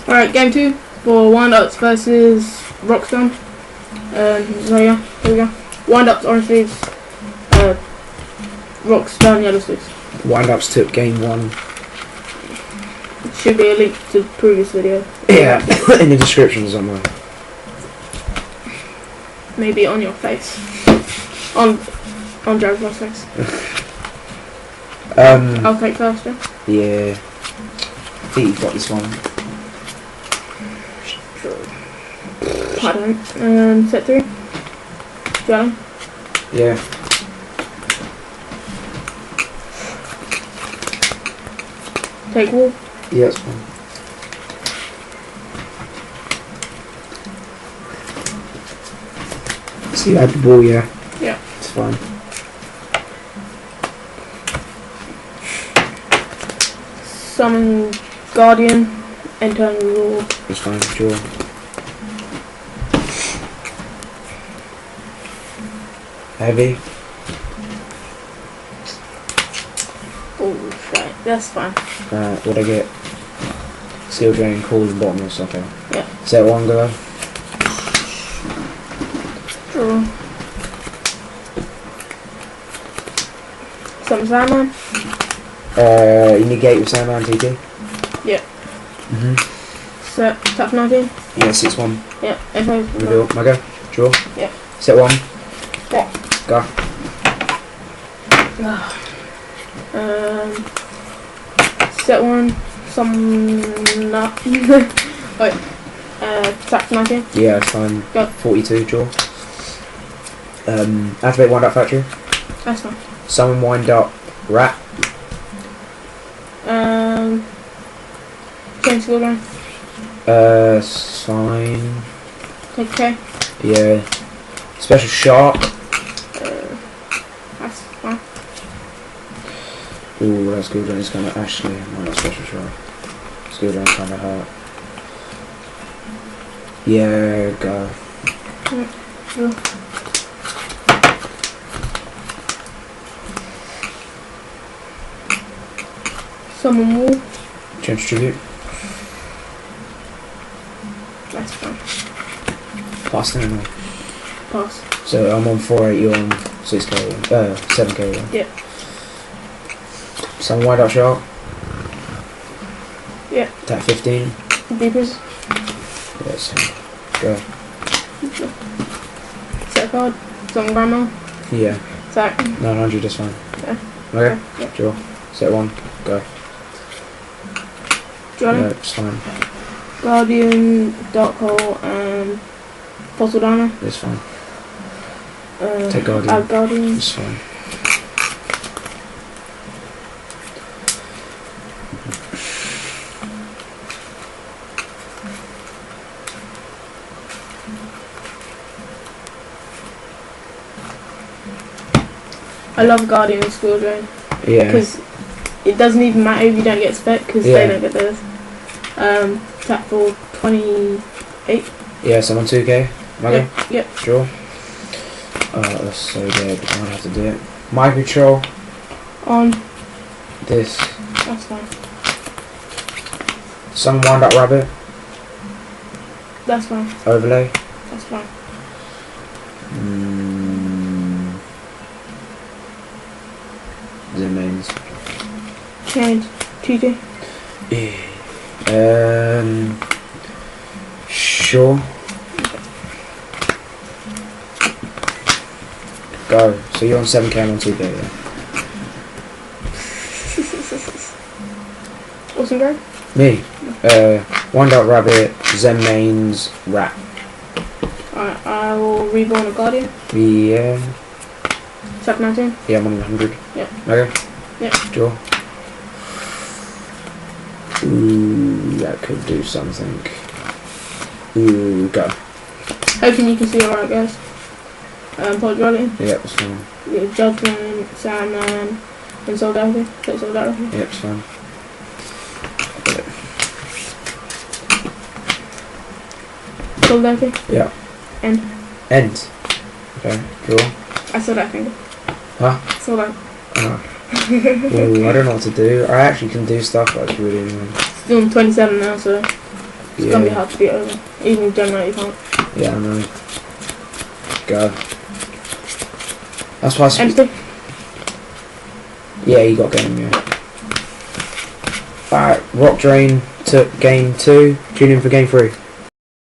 Alright, game 2 for Wind-Ups versus Rockstone. Here we go. Wind-Ups, orange sleeves. Rockstone, yellow sleeves. Wind-Ups took game 1. Should be a link to the previous video. Yeah, in the description somewhere. Maybe on your face. On Dragon's face. I'll take first, yeah? Yeah. I think you've got this one. I don't. Set 3. Jelly. Yeah. Take wall. Yeah, that's fine. So you had the ball, yeah? Yeah. It's fine. Summon Guardian. Enter and rule. It's fine, draw. Heavy. Oh, right. That's fine. What'd I get? Skill drain, calls bottom or something. Yeah. Set 1, go. Draw. Summon Sandman. You negate with Sandman TT? Yeah. Set tap 19. Yeah, 6-1. Yeah. Enter. Reveal. My go. Draw. Yeah. Set 1. Yeah. Go. Set 1. Some nut. Wait. Tap 19. Yeah, it's fine. Go. 42, draw. Activate Wind Up Factory. That's fine. Summon Wind Up Rat. Change skill line. Sign. Take K. Yeah. Special Shark. That's fine. Ooh, that skill drain is kind of actually. Why not Special Shark? Skill drain kind of hurt. Yeah, go. Yeah. Summon wall. Change tribute. That's fine. Pass them. Pass. So I'm on 4-8, you're on 6k, 7k. Yeah. Some Wind Up Shark. Yeah. Attack 15. Beepers. Yes. Go. Set a card. Summon Grandma. Yeah. Attack. 900 is fine. Yeah. Okay. Yeah. Draw. Set 1. Go. Johnny. No, it's fine. Guardian, Dark Hole, and Fossil Diner. It's fine. Take Guardian. Add Guardian. It's fine. I love Guardian and Skill Drain. Yeah. Because it doesn't even matter if you don't get spec, because they don't get theirs. Tap for 28. Yeah, so I'm on 2k. Okay. Yep. Draw. Oh, that's so dead. I don't have to do it. My control. On. This. That's fine. Some Wind Up Rabbit. That's fine. Overlay. That's fine. That means. Change. TJ. Sure. Go. So you're on 7k, I'm on 2k, yeah. What's in grade? Me. Wind Up Rabbit, Zen Mains, Rat. Alright, I will reborn a Guardian. Yeah. Tap 19. Yeah, I'm on 100. Yep. Okay. Yep. Draw. Ooh, that could do something. Ooh, go. Hoping you can see alright, guys. Pod Guardian. Yep, it's fine. Judgment, Sandman, and Solidarity. Take Solidarity. Yep, it's fine. Got it. Solidarity. Yeah. End. End. Okay, draw. I saw that finger. Huh? Saw that. Ooh, I don't know what to do. I actually can do stuff, but it's really annoying. Still on 27 now, so. It's gonna be hard to beat over. Even Gemini you can't. Yeah, I know. Go. That's why Empty. Yeah, you got game, yeah. Alright, Rock Drain took game 2. Tune in for game 3.